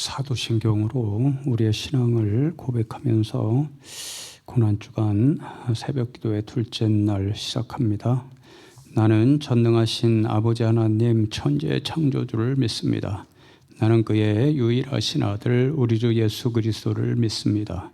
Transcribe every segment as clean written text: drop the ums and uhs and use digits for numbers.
사도신경으로 우리의 신앙을 고백하면서 고난주간 새벽기도의 둘째 날 시작합니다. 나는 전능하신 아버지 하나님 천지의 창조주를 믿습니다. 나는 그의 유일하신 아들 우리 주 예수 그리스도를 믿습니다.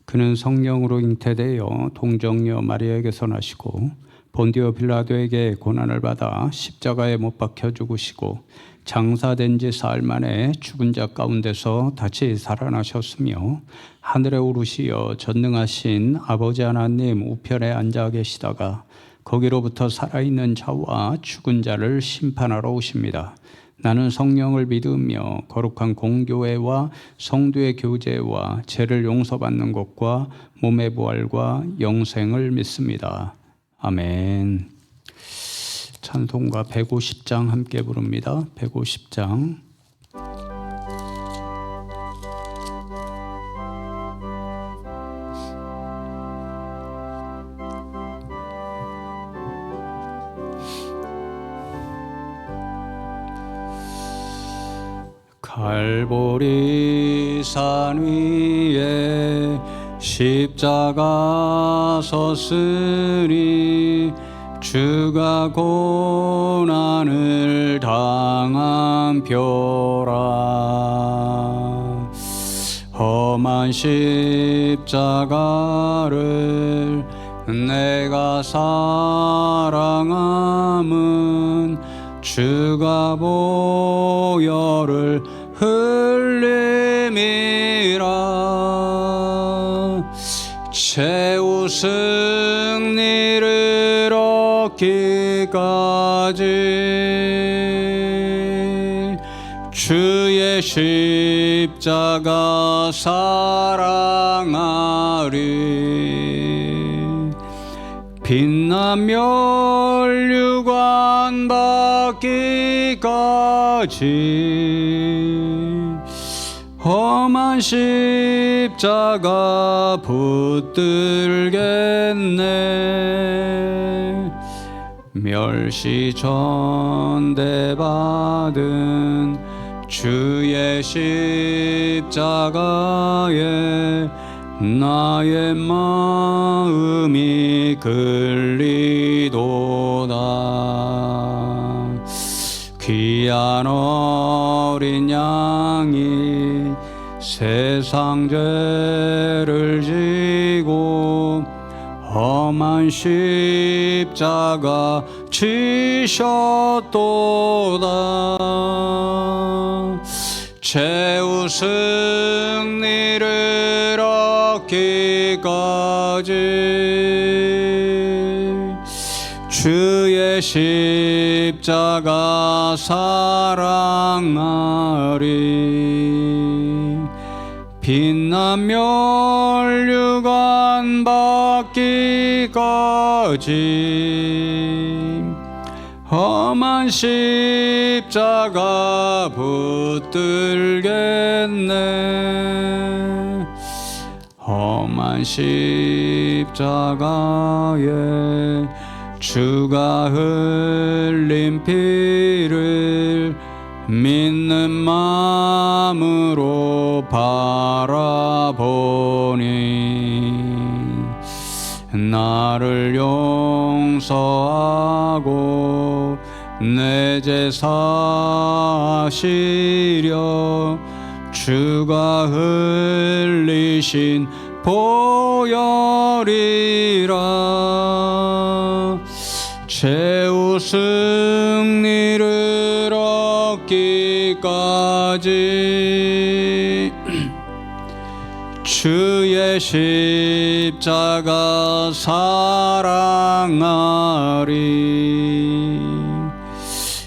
그는 성령으로 잉태되어 동정녀 마리아에게서 나시고 본디오 빌라도에게 고난을 받아 십자가에 못 박혀 죽으시고 장사된 지 사흘 만에 죽은 자 가운데서 다시 살아나셨으며 하늘에 오르시어 전능하신 아버지 하나님 우편에 앉아 계시다가 거기로부터 살아있는 자와 죽은 자를 심판하러 오십니다. 나는 성령을 믿으며 거룩한 공교회와 성도의 교제와 죄를 용서받는 것과 몸의 부활과 영생을 믿습니다. 아멘. 찬송가 150장 함께 부릅니다. 150장. 갈보리 산 위에 십자가 섰으니 주가 고난을 당한 표라. 험한 십자가를 내가 사랑함은 주가 보혈을 흘림이라. 최후 승리를 얻기까지 주의 십자가 사랑하리. 빛난 멸류관 받기까지 험한 십자가 붙들겠네. 멸시 전대받은 주의 십자가에 나의 마음이 끌리도다. 귀한 어린 양이 세상 죄를 지고 험한 십자가 지셨도다. 최후 승리를 얻기까지 주의 십자가 사랑하리. 빛난 멸류관 받기까지 험한 십자가 붙들겠네. 험한 십자가에 주가 흘린 피를 믿는 마음으로 바라보니 나를 용서하고 내 죄 사시려 주가 흘리신 보혈이라. 최후 승리를 얻기까지 주의 십자가 사랑하리.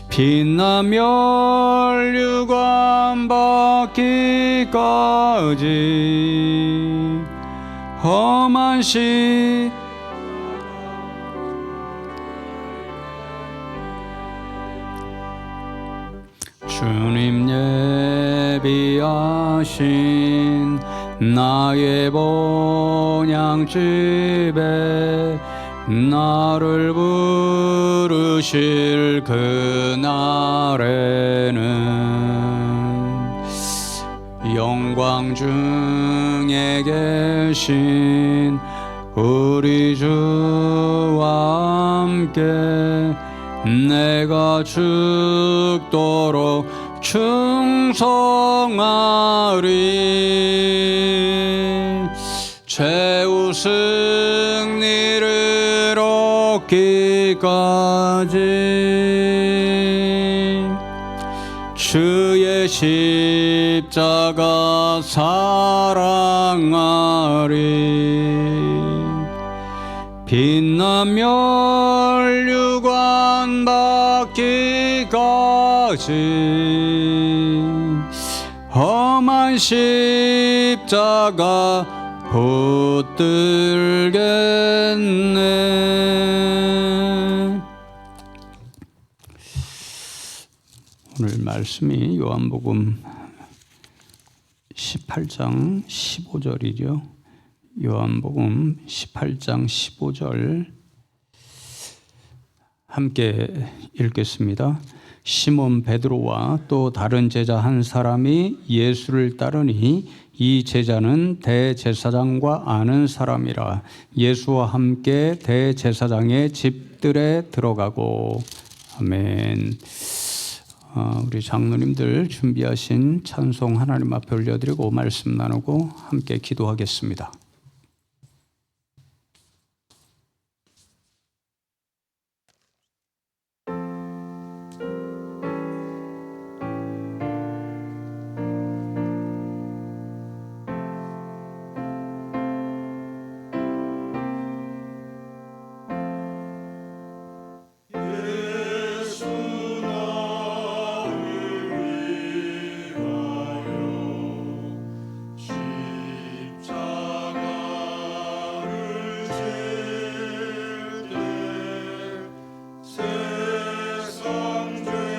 빛난 멸류관 받기까지 험한 주님 예비하신 나의 본향집에 나를 부르실 그날에는 영광 중에 계신 우리 주와 함께 내가 죽도록 충성하리. 최후 승리를 얻기까지 주의 십자가 사랑하리. 빛나며 멸류관 받기까지 험한 십자가 붙들겠네. 오늘 말씀이 요한복음 18장 15절이죠. 요한복음 18장 15절 함께 읽겠습니다. 시몬 베드로와 또 다른 제자 한 사람이 예수를 따르니 이 제자는 대제사장과 아는 사람이라 예수와 함께 대제사장의 집들에 들어가고. 아멘. 우리 장로님들 준비하신 찬송 하나님 앞에 올려드리고 말씀 나누고 함께 기도하겠습니다. 세상 죄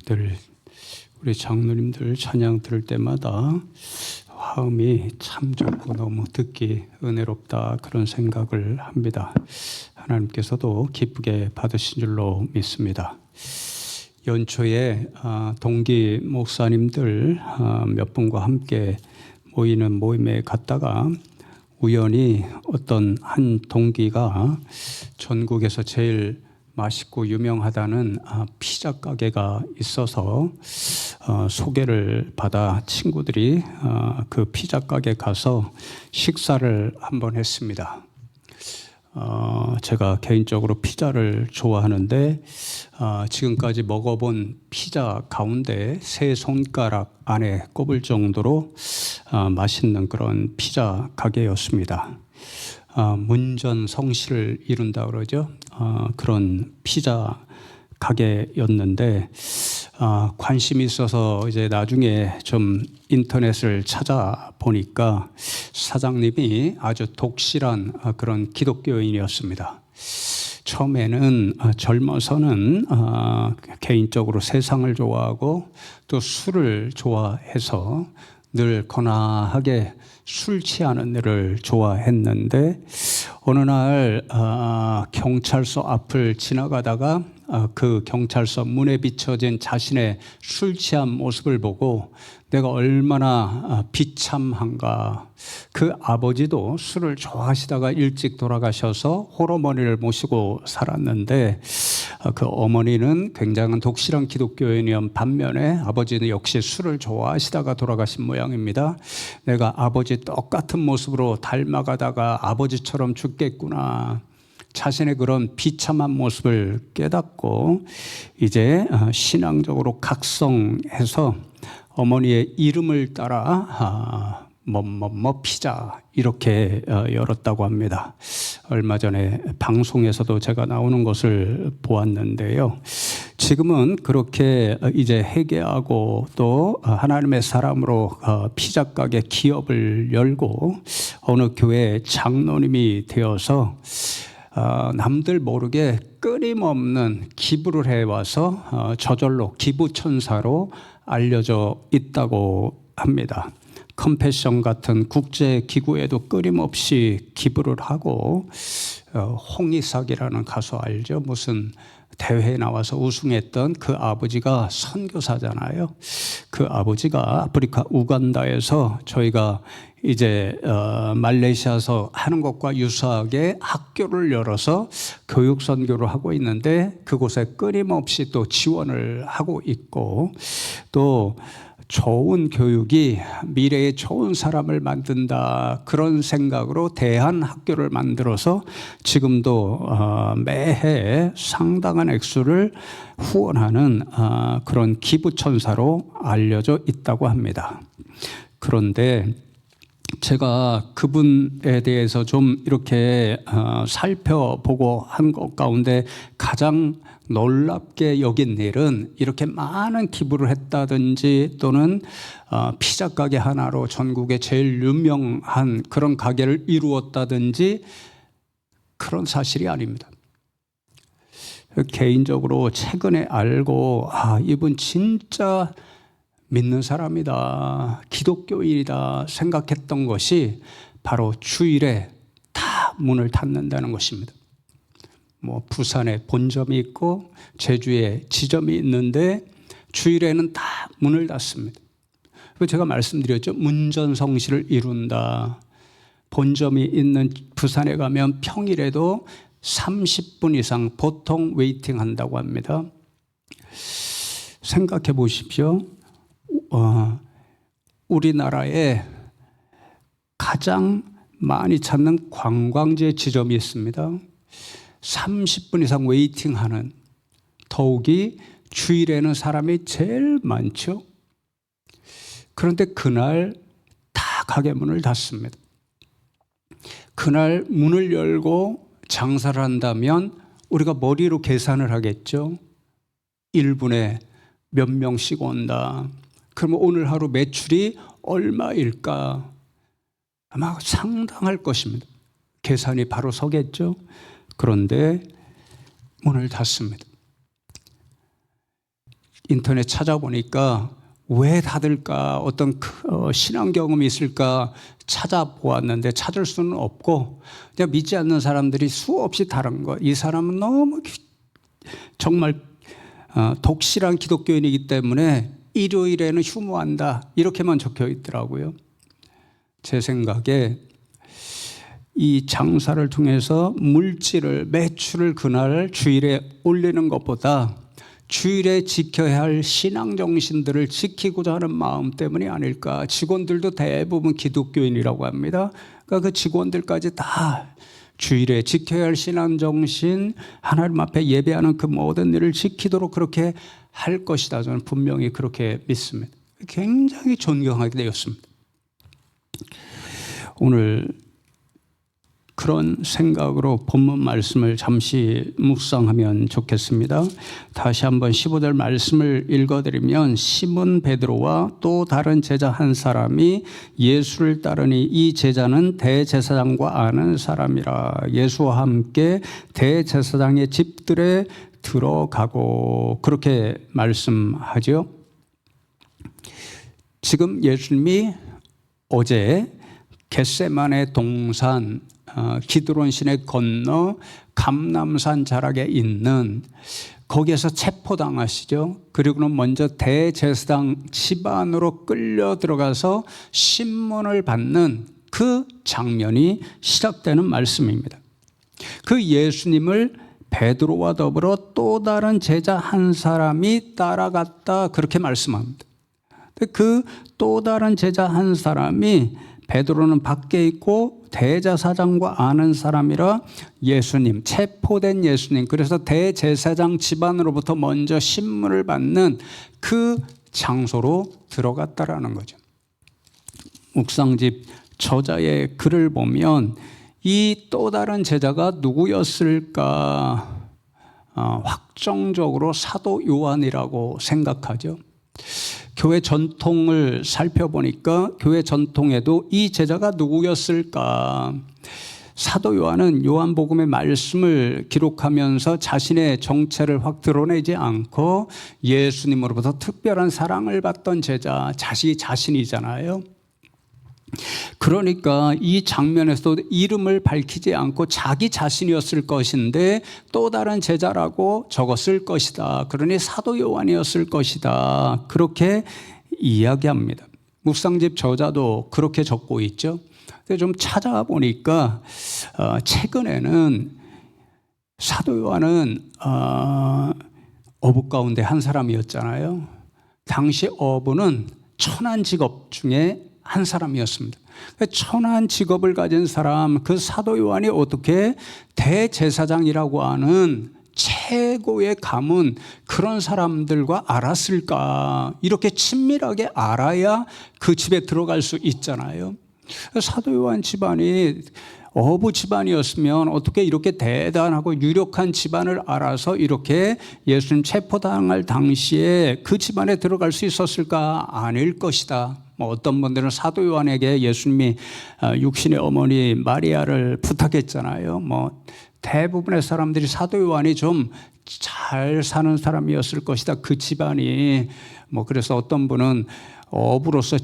늘 우리 장로님들 찬양 들을 때마다 화음이 참 좋고 너무 듣기 은혜롭다 그런 생각을 합니다. 하나님께서도 기쁘게 받으신 줄로 믿습니다. 연초에 동기 목사님들 몇 분과 함께 모이는 모임에 갔다가 우연히 어떤 한 동기가 전국에서 제일 맛있고 유명하다는 피자 가게가 있어서 소개를 받아 친구들이 그 피자 가게 가서 식사를 한번 했습니다. 제가 개인적으로 피자를 좋아하는데 지금까지 먹어본 피자 가운데 세 손가락 안에 꼽을 정도로 맛있는 그런 피자 가게였습니다. 문전성시를 이룬다 그러죠. 그런 피자 가게였는데 관심이 있어서 이제 나중에 좀 인터넷을 찾아보니까 사장님이 아주 독실한 그런 기독교인이었습니다. 처음에는 젊어서는 개인적으로 세상을 좋아하고 또 술을 좋아해서 늘 거나하게 술 취하는 일을 좋아했는데 어느 날 경찰서 앞을 지나가다가 그 경찰서 문에 비춰진 자신의 술 취한 모습을 보고 내가 얼마나 비참한가. 그 아버지도 술을 좋아하시다가 일찍 돌아가셔서 홀어머니를 모시고 살았는데 그 어머니는 굉장한 독실한 기독교인이었 반면에 아버지는 역시 술을 좋아하시다가 돌아가신 모양입니다. 내가 아버지 똑같은 모습으로 닮아가다가 아버지처럼 죽겠구나. 자신의 그런 비참한 모습을 깨닫고 이제 신앙적으로 각성해서 어머니의 이름을 따라 뭐뭐뭐 피자 이렇게 열었다고 합니다. 얼마 전에 방송에서도 제가 나오는 것을 보았는데요. 지금은 그렇게 이제 회개하고 또 하나님의 사람으로 피자 가게 기업을 열고 어느 교회 장로님이 되어서 남들 모르게 끊임없는 기부를 해와서 저절로 기부천사로 알려져 있다고 합니다. 컴패션 같은 국제기구에도 끊임없이 기부를 하고 홍이삭이라는 가수 알죠? 무슨 대회에 나와서 우승했던 그 아버지가 선교사잖아요. 그 아버지가 아프리카 우간다에서 저희가 이제 말레이시아에서 하는 것과 유사하게 학교를 열어서 교육 선교를 하고 있는데 그곳에 끊임없이 또 지원을 하고 있고 또 좋은 교육이 미래에 좋은 사람을 만든다 그런 생각으로 대한학교를 만들어서 지금도 매해 상당한 액수를 후원하는 그런 기부천사로 알려져 있다고 합니다. 그런데 제가 그분에 대해서 좀 이렇게 살펴보고 한 것 가운데 가장 놀랍게 여긴 일은 이렇게 많은 기부를 했다든지 또는 피자 가게 하나로 전국에 제일 유명한 그런 가게를 이루었다든지 그런 사실이 아닙니다. 개인적으로 최근에 알고 이분 진짜 믿는 사람이다, 기독교인이다 생각했던 것이 바로 주일에 다 문을 닫는다는 것입니다. 뭐 부산에 본점이 있고 제주에 지점이 있는데 주일에는 다 문을 닫습니다. 제가 말씀드렸죠. 문전성시를 이룬다. 본점이 있는 부산에 가면 평일에도 30분 이상 보통 웨이팅 한다고 합니다. 생각해 보십시오. 우리나라에 가장 많이 찾는 관광지 지점이 있습니다. 30분 이상 웨이팅하는, 더욱이 주일에는 사람이 제일 많죠. 그런데 그날 다 가게 문을 닫습니다. 그날 문을 열고 장사를 한다면 우리가 머리로 계산을 하겠죠. 1분에 몇 명씩 온다. 그러면 오늘 하루 매출이 얼마일까? 아마 상당할 것입니다. 계산이 바로 서겠죠. 그런데 문을 닫습니다. 인터넷 찾아보니까 왜 닫을까? 어떤 신앙 경험이 있을까? 찾아보았는데 찾을 수는 없고 그냥 믿지 않는 사람들이 수없이 다른 거. 이 사람은 너무 정말 독실한 기독교인이기 때문에 일요일에는 휴무한다. 이렇게만 적혀 있더라고요. 제 생각에 이 장사를 통해서 물질을, 매출을 그날 주일에 올리는 것보다 주일에 지켜야 할 신앙 정신들을 지키고자 하는 마음 때문이 아닐까. 직원들도 대부분 기독교인이라고 합니다. 그러니까 그 직원들까지 다 주일에 지켜야 할 신앙 정신, 하나님 앞에 예배하는 그 모든 일을 지키도록 그렇게 할 것이다. 저는 분명히 그렇게 믿습니다. 굉장히 존경하게 되었습니다. 오늘 그런 생각으로 본문 말씀을 잠시 묵상하면 좋겠습니다. 다시 한번 15절 말씀을 읽어드리면 시몬 베드로와 또 다른 제자 한 사람이 예수를 따르니 이 제자는 대제사장과 아는 사람이라. 예수와 함께 대제사장의 집들에 들어가고 그렇게 말씀하죠. 지금 예수님이 어제 겟세마네 동산 기드론 시내 건너 감람산 자락에 있는 거기에서 체포당하시죠. 그리고는 먼저 대제사장 집안으로 끌려 들어가서 신문을 받는 그 장면이 시작되는 말씀입니다. 그 예수님을 베드로와 더불어 또 다른 제자 한 사람이 따라갔다 그렇게 말씀합니다. 그 또 다른 제자 한 사람이 베드로는 밖에 있고 대제사장과 아는 사람이라 예수님, 체포된 예수님, 그래서 대제사장 집안으로부터 먼저 신문을 받는 그 장소로 들어갔다라는 거죠. 묵상집 저자의 글을 보면 이 또 다른 제자가 누구였을까? 확정적으로 사도 요한이라고 생각하죠. 교회 전통을 살펴보니까 교회 전통에도 이 제자가 누구였을까? 사도 요한은 요한복음의 말씀을 기록하면서 자신의 정체를 확 드러내지 않고 예수님으로부터 특별한 사랑을 받던 제자, 자신이잖아요. 그러니까 이 장면에서 이름을 밝히지 않고 자기 자신이었을 것인데 또 다른 제자라고 적었을 것이다. 그러니 사도 요한이었을 것이다. 그렇게 이야기합니다. 묵상집 저자도 그렇게 적고 있죠. 근데 좀 찾아보니까 최근에는 사도 요한은 어부 가운데 한 사람이었잖아요. 당시 어부는 천한 직업 중에 한 사람이었습니다. 천한 직업을 가진 사람, 그 사도 요한이 어떻게 대제사장이라고 하는 최고의 가문 그런 사람들과 알았을까? 이렇게 친밀하게 알아야 그 집에 들어갈 수 있잖아요. 사도 요한 집안이 어부 집안이었으면 어떻게 이렇게 대단하고 유력한 집안을 알아서 이렇게 예수님 체포당할 당시에 그 집안에 들어갈 수 있었을까? 아닐 것이다. 어떤 분들은 사도 요한에게 예수님이 육신의 어머니 마리아를 부탁했잖아요. 대부분의 사람들이 사도 요한이 좀 잘 사는 사람이었을 것이다. 그 집안이. 그래서 어떤 분은 어부로서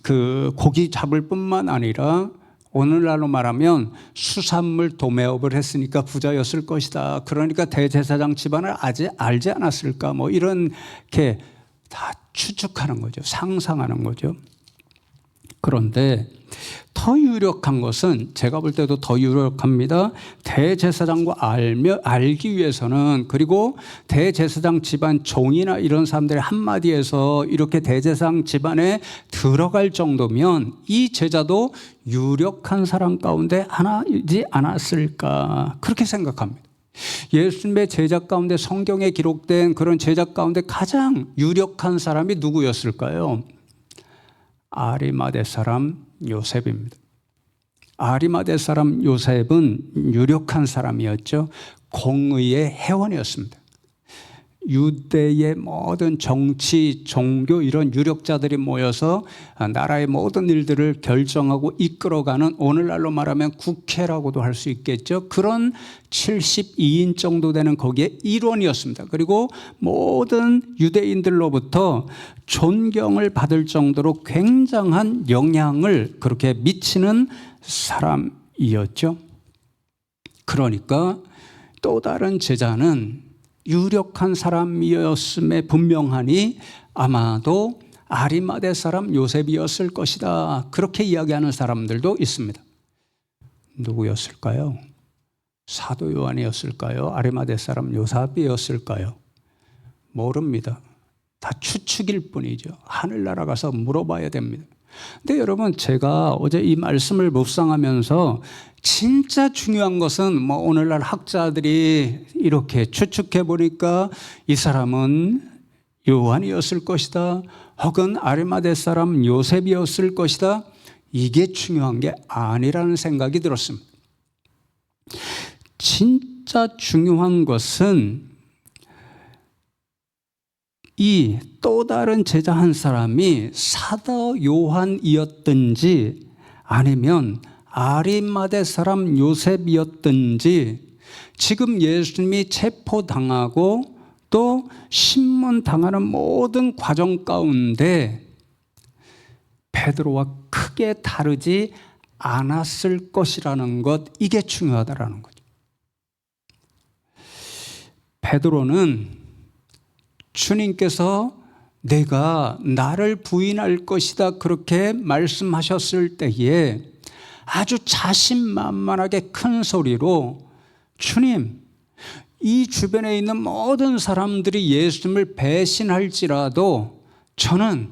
그 고기 잡을 뿐만 아니라 오늘날로 말하면 수산물 도매업을 했으니까 부자였을 것이다. 그러니까 대제사장 집안을 아직 알지 않았을까? 이렇게 다 추측하는 거죠. 상상하는 거죠. 그런데 더 유력한 것은 제가 볼 때도 더 유력합니다. 대제사장과 알기 위해서는 그리고 대제사장 집안 종이나 이런 사람들의 한마디에서 이렇게 대제사장 집안에 들어갈 정도면 이 제자도 유력한 사람 가운데 하나이지 않았을까 그렇게 생각합니다. 예수님의 제자 가운데 성경에 기록된 그런 제자 가운데 가장 유력한 사람이 누구였을까요? 아리마대 사람 요셉입니다. 아리마대 사람 요셉은 유력한 사람이었죠. 공의의 회원이었습니다. 유대의 모든 정치, 종교 이런 유력자들이 모여서 나라의 모든 일들을 결정하고 이끌어가는, 오늘날로 말하면 국회라고도 할 수 있겠죠. 그런 72인 정도 되는 거기에 일원이었습니다. 그리고 모든 유대인들로부터 존경을 받을 정도로 굉장한 영향을 그렇게 미치는 사람이었죠. 그러니까 또 다른 제자는 유력한 사람이었음에 분명하니 아마도 아리마대 사람 요셉이었을 것이다. 그렇게 이야기하는 사람들도 있습니다. 누구였을까요? 사도 요한이었을까요? 아리마대 사람 요셉이었을까요? 모릅니다. 다 추측일 뿐이죠. 하늘나라 가서 물어봐야 됩니다. 근데 여러분, 제가 어제 이 말씀을 묵상하면서 진짜 중요한 것은 오늘날 학자들이 이렇게 추측해 보니까 이 사람은 요한이었을 것이다, 혹은 아리마대 사람 요셉이었을 것이다, 이게 중요한 게 아니라는 생각이 들었습니다. 진짜 중요한 것은 이 또 다른 제자 한 사람이 사도 요한이었든지 아니면 아리마대 사람 요셉이었든지, 지금 예수님이 체포당하고 또 신문당하는 모든 과정 가운데 베드로와 크게 다르지 않았을 것이라는 것, 이게 중요하다라는 거죠. 베드로는 주님께서 내가 나를 부인할 것이다 그렇게 말씀하셨을 때에 아주 자신만만하게 큰 소리로, 주님, 이 주변에 있는 모든 사람들이 예수님을 배신할지라도 저는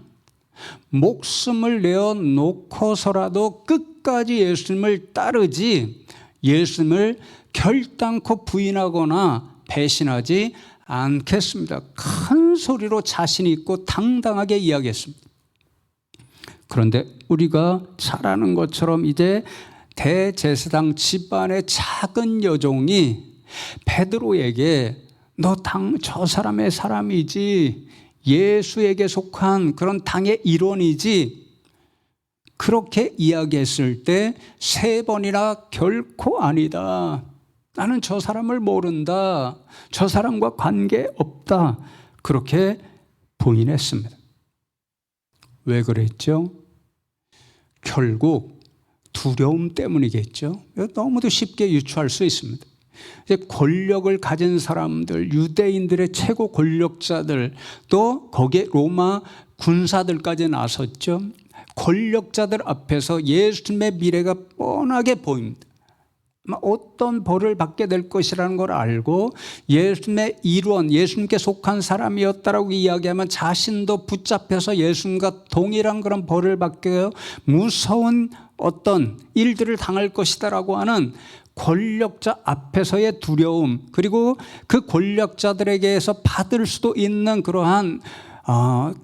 목숨을 내어 놓고서라도 끝까지 예수님을 따르지 예수님을 결단코 부인하거나 배신하지 않겠습니다. 큰 소리로 자신 있고 당당하게 이야기했습니다. 그런데 우리가 잘 아는 것처럼 이제 대제사장 집안의 작은 여종이 베드로에게 너 저 사람의 사람이지, 예수에게 속한 그런 당의 일원이지, 그렇게 이야기했을 때 3번이나 결코 아니다, 나는 저 사람을 모른다, 저 사람과 관계없다, 그렇게 부인했습니다. 왜 그랬죠? 결국 두려움 때문이겠죠. 너무도 쉽게 유추할 수 있습니다. 이제 권력을 가진 사람들, 유대인들의 최고 권력자들, 또 거기에 로마 군사들까지 나섰죠. 권력자들 앞에서 예수님의 미래가 뻔하게 보입니다. 어떤 벌을 받게 될 것이라는 걸 알고 예수님의 일원, 예수님께 속한 사람이었다라고 이야기하면 자신도 붙잡혀서 예수님과 동일한 그런 벌을 받게 무서운 어떤 일들을 당할 것이다라고 하는 권력자 앞에서의 두려움, 그리고 그 권력자들에게서 받을 수도 있는 그러한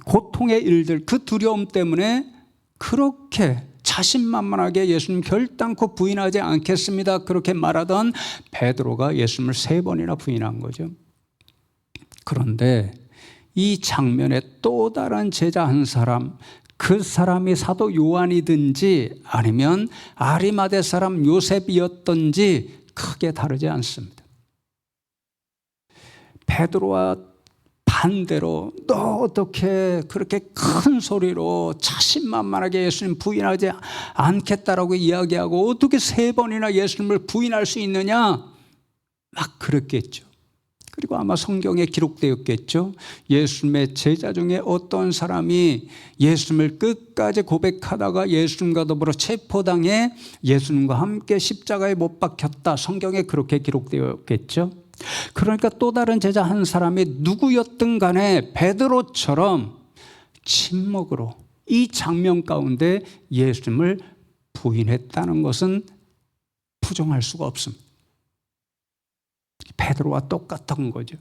고통의 일들, 그 두려움 때문에 그렇게 자신만만하게 예수님 결단코 부인하지 않겠습니다 그렇게 말하던 베드로가 예수님을 3번이나 부인한 거죠. 그런데 이 장면에 또 다른 제자 한 사람, 그 사람이 사도 요한이든지 아니면 아리마대 사람 요셉이었든지 크게 다르지 않습니다. 베드로와 반대로 너 어떻게 그렇게 큰 소리로 자신만만하게 예수님 부인하지 않겠다라고 이야기하고 어떻게 3번이나 예수님을 부인할 수 있느냐, 막 그랬겠죠. 그리고 아마 성경에 기록되었겠죠. 예수님의 제자 중에 어떤 사람이 예수님을 끝까지 고백하다가 예수님과 더불어 체포당해 예수님과 함께 십자가에 못 박혔다, 성경에 그렇게 기록되었겠죠. 그러니까 또 다른 제자 한 사람이 누구였든 간에 베드로처럼 침묵으로 이 장면 가운데 예수님을 부인했다는 것은 부정할 수가 없습니다. 베드로와 똑같은 거죠.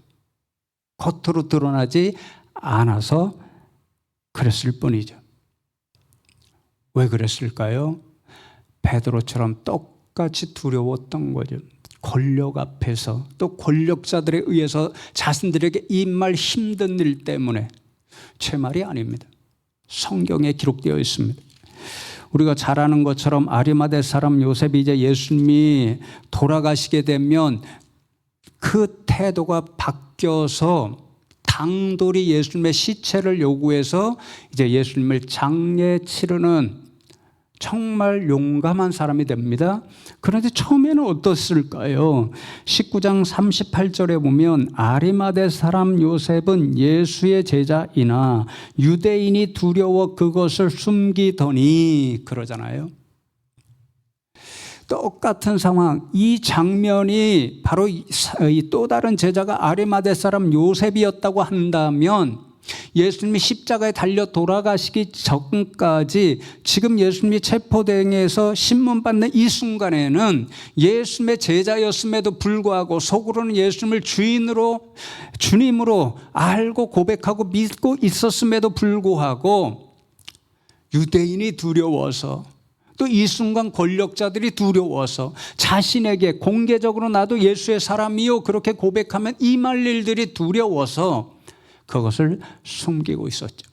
겉으로 드러나지 않아서 그랬을 뿐이죠. 왜 그랬을까요? 베드로처럼 똑같이 두려웠던 거죠. 권력 앞에서 또 권력자들에 의해서 자신들에게 임할 힘든 일 때문에 제 말이 아닙니다. 성경에 기록되어 있습니다. 우리가 잘 아는 것처럼 아리마대 사람 요셉이 이제 예수님이 돌아가시게 되면 그 태도가 바뀌어서 당돌이 예수님의 시체를 요구해서 이제 예수님을 장례 치르는 정말 용감한 사람이 됩니다. 그런데 처음에는 어떻을까요? 19장 38절에 보면 아리마대 사람 요셉은 예수의 제자이나 유대인이 두려워 그것을 숨기더니 그러잖아요. 똑같은 상황, 이 장면이 바로 이 또 다른 제자가 아리마대 사람 요셉이었다고 한다면 예수님이 십자가에 달려 돌아가시기 전까지 지금 예수님이 체포대행에서 신문받는 이 순간에는 예수님의 제자였음에도 불구하고 속으로는 예수님을 주님으로 알고 고백하고 믿고 있었음에도 불구하고 유대인이 두려워서 또 이 순간 권력자들이 두려워서 자신에게 공개적으로 나도 예수의 사람이요 그렇게 고백하면 임할 일들이 두려워서 그것을 숨기고 있었죠.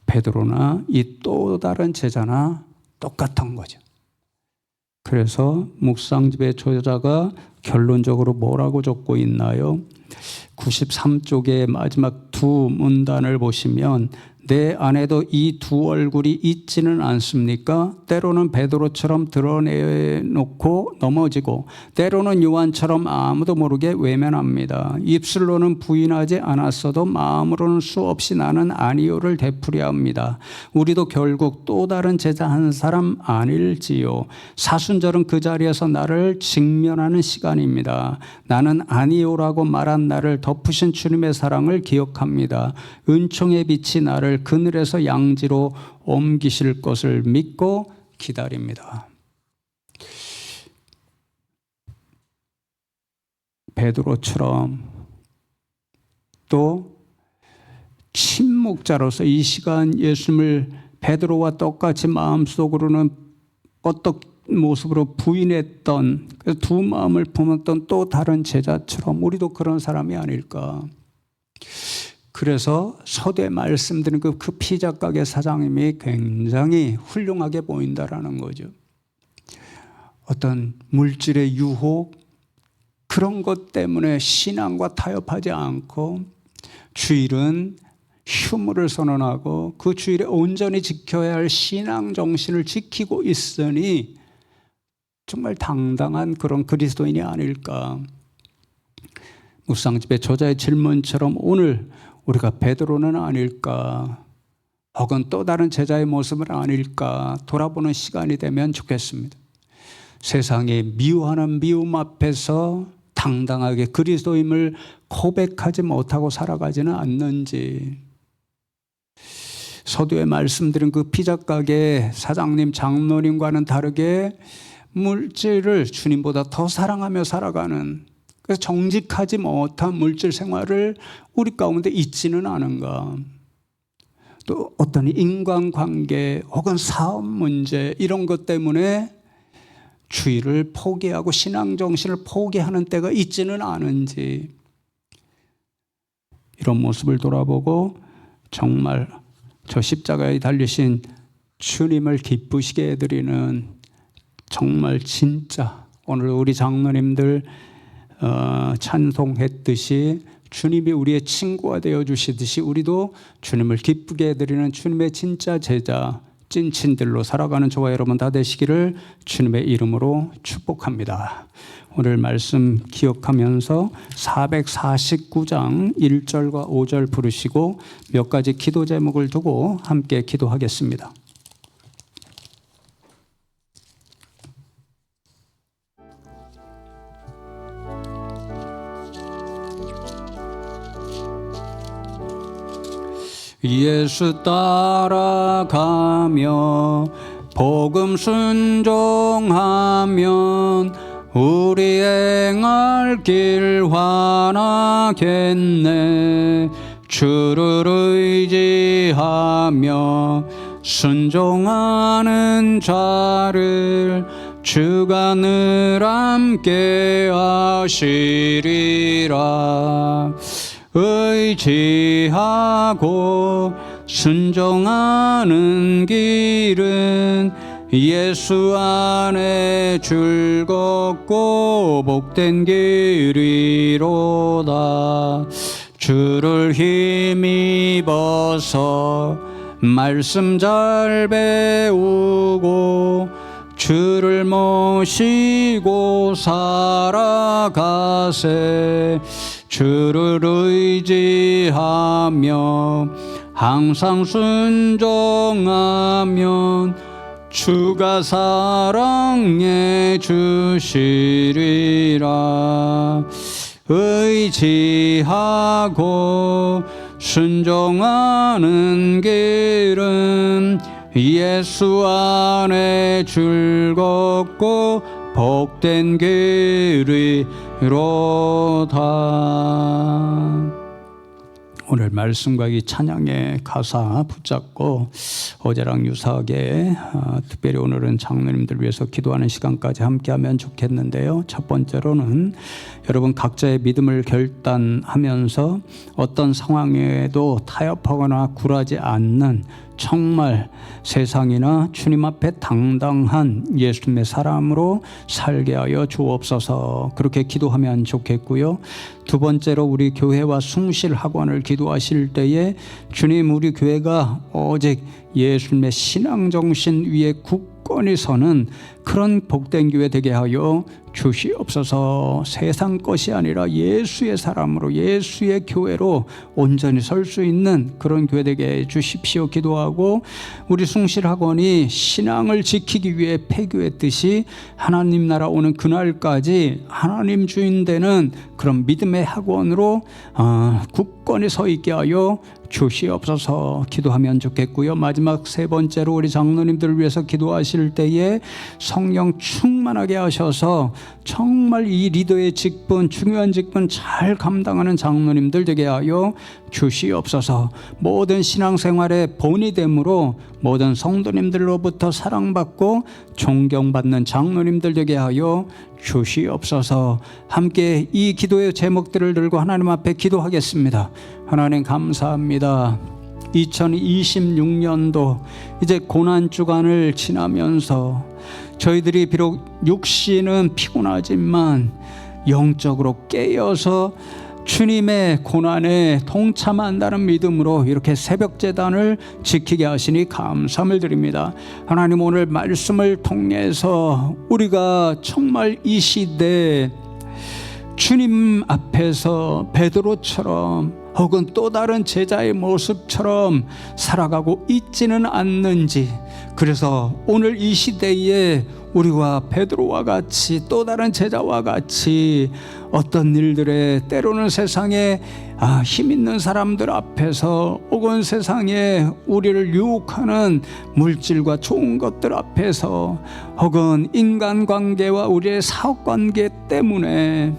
베드로나 이 또 다른 제자나 똑같은 거죠. 그래서 묵상집의 저자가 결론적으로 뭐라고 적고 있나요? 93쪽의 마지막 두 문단을 보시면 내 안에도 이 두 얼굴이 있지는 않습니까? 때로는 베드로처럼 드러내놓고 넘어지고 때로는 요한처럼 아무도 모르게 외면합니다. 입술로는 부인하지 않았어도 마음으로는 수없이 나는 아니요를 되풀이합니다. 합니다. 우리도 결국 또 다른 제자 한 사람 아닐지요. 사순절은 그 자리에서 나를 직면하는 시간입니다. 나는 아니요라고 말한 나를 덮으신 주님의 사랑을 기억합니다. 은총의 빛이 나를 그늘에서 양지로 옮기실 것을 믿고 기다립니다. 베드로처럼 또 침묵자로서 이 시간 예수님을 베드로와 똑같이 마음속으로는 어떤 모습으로 부인했던 두 마음을 품었던 또 다른 제자처럼 우리도 그런 사람이 아닐까. 그래서 서두에 말씀드린 그 피자 가게 사장님이 굉장히 훌륭하게 보인다라는 거죠. 어떤 물질의 유혹 그런 것 때문에 신앙과 타협하지 않고 주일은 휴무를 선언하고 그 주일에 온전히 지켜야 할 신앙 정신을 지키고 있으니 정말 당당한 그런 그리스도인이 아닐까. 묵상집의 저자의 질문처럼 오늘 우리가 베드로는 아닐까 혹은 또 다른 제자의 모습은 아닐까 돌아보는 시간이 되면 좋겠습니다. 세상에 미워하는 미움 앞에서 당당하게 그리스도임을 고백하지 못하고 살아가지는 않는지, 서두에 말씀드린 그 피자 가게 사장님 장로님과는 다르게 물질을 주님보다 더 사랑하며 살아가는, 그래서 정직하지 못한 물질 생활을 우리 가운데 있지는 않은가. 또 어떤 인간관계 혹은 사업 문제 이런 것 때문에 주의를 포기하고 신앙정신을 포기하는 때가 있지는 않은지, 이런 모습을 돌아보고 정말 저 십자가에 달리신 주님을 기쁘시게 해드리는, 정말 진짜 오늘 우리 장로님들 찬송했듯이 주님이 우리의 친구가 되어주시듯이 우리도 주님을 기쁘게 해드리는 주님의 진짜 제자, 찐친들로 살아가는 저와 여러분 다 되시기를 주님의 이름으로 축복합니다. 오늘 말씀 기억하면서 449장 1절과 5절 부르시고 몇 가지 기도 제목을 두고 함께 기도하겠습니다. 예수 따라가며 복음 순종하면 우리 행할 길 환하겠네. 주를 의지하며 순종하는 자를 주가 늘 함께 하시리라. 의지하고 순종하는 길은 예수 안에 즐겁고 복된 길이로다. 주를 힘입어서 말씀 잘 배우고 주를 모시고 살아가세. 주를 의지하며 항상 순종하면 주가 사랑해 주시리라. 의지하고 순종하는 길은 예수 안에 즐겁고 복된 길이로다. 오늘 말씀과 이 찬양의 가사 붙잡고 어제랑 유사하게 특별히 오늘은 장로님들 위해서 기도하는 시간까지 함께하면 좋겠는데요. 첫 번째로는 여러분 각자의 믿음을 결단하면서 어떤 상황에도 타협하거나 굴하지 않는 정말 세상이나 주님 앞에 당당한 예수님의 사람으로 살게 하여 주옵소서. 그렇게 기도하면 좋겠고요. 두 번째로 우리 교회와 숭실학원을 기도하실 때에 주님, 우리 교회가 오직 예수님의 신앙정신 위에 굳건히 서는 그런 복된 교회 되게 하여 주시옵소서. 세상 것이 아니라 예수의 사람으로, 예수의 교회로 온전히 설 수 있는 그런 교회 되게 해 주십시오. 기도하고 우리 숭실학원이 신앙을 지키기 위해 폐교했듯이 하나님 나라 오는 그날까지 하나님 주인 되는 그런 믿음의 학원으로 굳건히 서 있게 하여 주시옵소서. 기도하면 좋겠고요. 마지막 세 번째로 우리 장로님들을 위해서 기도하실 때에 성령 충만하게 하셔서 정말 이 리더의 직분, 중요한 직분 잘 감당하는 장로님들 되게 하여 주시옵소서. 모든 신앙생활의 본이 되므로 모든 성도님들로부터 사랑받고 존경받는 장로님들 되게 하여 주시옵소서. 함께 이 기도의 제목들을 들고 하나님 앞에 기도하겠습니다. 하나님 감사합니다. 2026년도 이제 고난주간을 지나면서 저희들이 비록 육신은 피곤하지만 영적으로 깨어서 주님의 고난에 동참한다는 믿음으로 이렇게 새벽제단을 지키게 하시니 감사함을 드립니다. 하나님, 오늘 말씀을 통해서 우리가 정말 이 시대에 주님 앞에서 베드로처럼 혹은 또 다른 제자의 모습처럼 살아가고 있지는 않는지, 그래서 오늘 이 시대에 우리와 베드로와 같이 또 다른 제자와 같이 어떤 일들에 때로는 세상에 힘 있는 사람들 앞에서 혹은 세상에 우리를 유혹하는 물질과 좋은 것들 앞에서 혹은 인간관계와 우리의 사업관계 때문에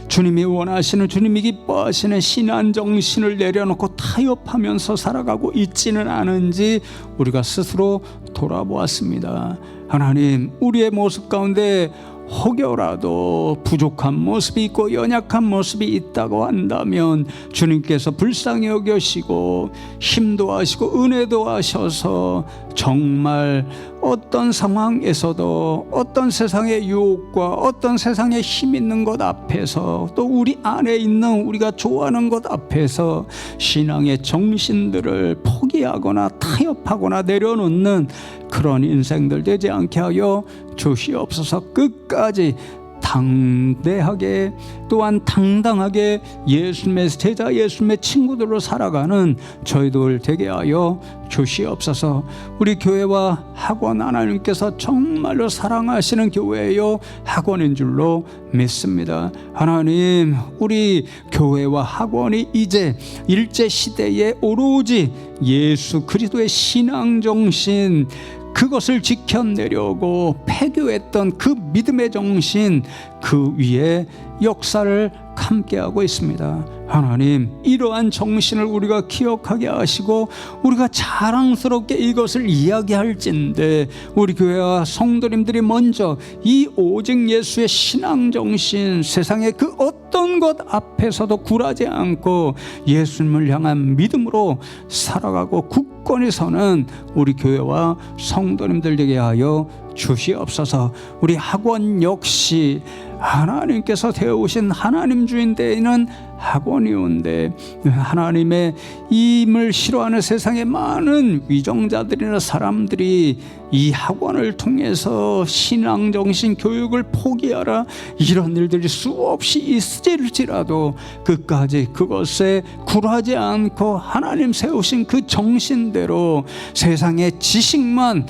주님이 원하시는, 주님이 기뻐하시는 신앙정신을 내려놓고 타협하면서 살아가고 있지는 않은지 우리가 스스로 돌아보았습니다. 하나님, 우리의 모습 가운데 혹여라도 부족한 모습이 있고 연약한 모습이 있다고 한다면 주님께서 불쌍히 여겨시고 힘도 하시고 은혜도 하셔서 정말 어떤 상황에서도 어떤 세상의 유혹과 어떤 세상의 힘 있는 것 앞에서 또 우리 안에 있는 우리가 좋아하는 것 앞에서 신앙의 정신들을 포기하거나 타협하거나 내려놓는 그런 인생들 되지 않게 하여 주시옵소서. 끝까지 당대하게 또한 당당하게 예수님의 제자, 예수님의 친구들로 살아가는 저희들 되게 하여 주시옵소서. 우리 교회와 학원 하나님께서 정말로 사랑하시는 교회요 학원인 줄로 믿습니다. 하나님, 우리 교회와 학원이 이제 일제시대에 오로지 예수 그리스도의 신앙정신, 그것을 지켜내려고 폐교했던 그 믿음의 정신, 그 위에 역사를 함께하고 있습니다. 하나님, 이러한 정신을 우리가 기억하게 하시고 우리가 자랑스럽게 이것을 이야기할진데, 우리 교회와 성도님들이 먼저 이 오직 예수의 신앙 정신, 세상의 그 어떤 것 앞에서도 굴하지 않고 예수님을 향한 믿음으로 살아가고 굳건히 서는 우리 교회와 성도님들 되게 하여 주시옵소서. 우리 학원 역시 하나님께서 되어오신 하나님 주인 되는 학원이온데, 하나님의 임을 싫어하는 세상의 많은 위정자들이나 사람들이 이 학원을 통해서 신앙정신 교육을 포기하라, 이런 일들이 수없이 있을지라도 끝까지 그것에 굴하지 않고 하나님 세우신 그 정신대로 세상의 지식만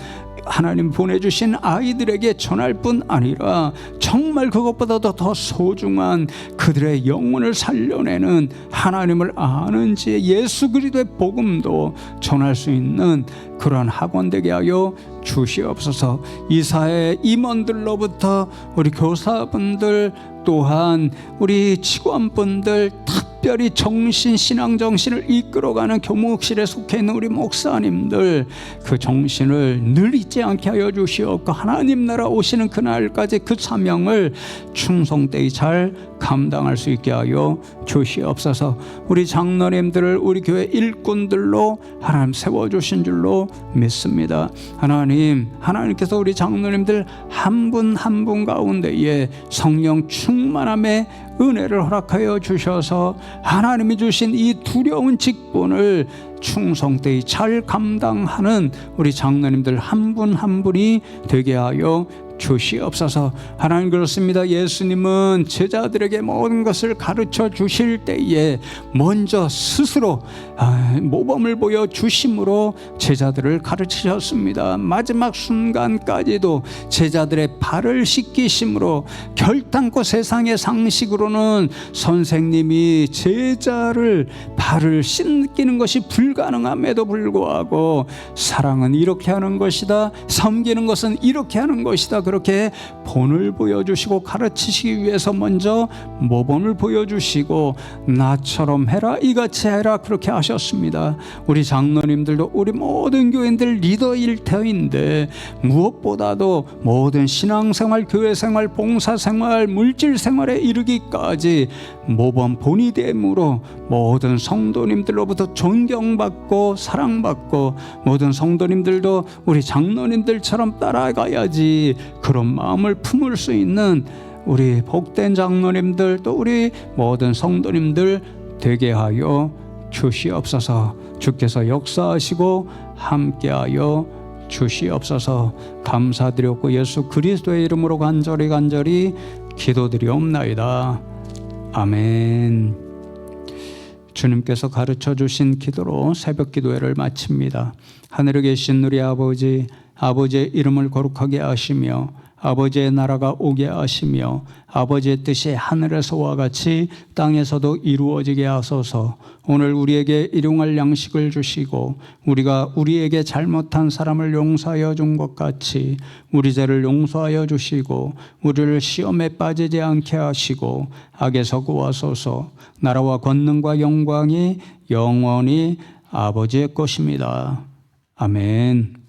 하나님 보내주신 아이들에게 전할 뿐 아니라 정말 그것보다도 더 소중한 그들의 영혼을 살려내는 하나님을 아는 지혜, 예수 그리스도의 복음도 전할 수 있는 그러한 학원 되게 하여 주시옵소서. 이사회 임원들로부터 우리 교사분들, 또한 우리 직원분들, 특별히 정신, 신앙 정신을 이끌어가는 교목실에 속해 있는 우리 목사님들, 그 정신을 늘 잊지 않게 하여 주시옵고, 하나님 나라 오시는 그날까지 그 사명을 충성되이 잘 감당할 수 있게 하여 주시옵소서. 우리 장로님들을 우리 교회 일꾼들로 하나님 세워주신 줄로 믿습니다. 하나님께서 우리 장로님들 한 분 한 분 가운데에 성령 충만함의 은혜를 허락하여 주셔서 하나님이 주신 이 두려운 직분을 충성되이 잘 감당하는 우리 장로님들 한 분 한 분이 되게 하여 주시옵소서. 하나님, 그렇습니다. 예수님은 제자들에게 모든 것을 가르쳐 주실 때에 먼저 스스로 모범을 보여 주심으로 제자들을 가르치셨습니다. 마지막 순간까지도 제자들의 발을 씻기심으로, 결단코 세상의 상식으로는 선생님이 제자를 발을 씻기는 것이 불가능함에도 불구하고, 사랑은 이렇게 하는 것이다, 섬기는 것은 이렇게 하는 것이다, 그렇게 본을 보여주시고 가르치시기 위해서 먼저 모범을 보여주시고, 나처럼 해라, 이같이 해라, 그렇게 하셨습니다. 우리 장로님들도 우리 모든 교인들 리더일 터인데, 무엇보다도 모든 신앙생활, 교회생활, 봉사생활, 물질생활에 이르기까지 모범 본이 됨으로 모든 성도님들로부터 존경받고 사랑받고, 모든 성도님들도 우리 장로님들처럼 따라가야지, 그런 마음을 품을 수 있는 우리 복된 장로님들, 또 우리 모든 성도님들 되게 하여 주시옵소서. 주께서 역사하시고 함께하여 주시옵소서. 감사드렸고 예수 그리스도의 이름으로 간절히 기도드리옵나이다. 아멘. 주님께서 가르쳐 주신 기도로 새벽 기도회를 마칩니다. 하늘에 계신 우리 아버지, 아버지의 이름을 거룩하게 하시며 아버지의 나라가 오게 하시며 아버지의 뜻이 하늘에서와 같이 땅에서도 이루어지게 하소서. 오늘 우리에게 일용할 양식을 주시고 우리가 우리에게 잘못한 사람을 용서하여 준 것 같이 우리 죄를 용서하여 주시고 우리를 시험에 빠지지 않게 하시고 악에서 구하소서. 나라와 권능과 영광이 영원히 아버지의 것입니다. 아멘.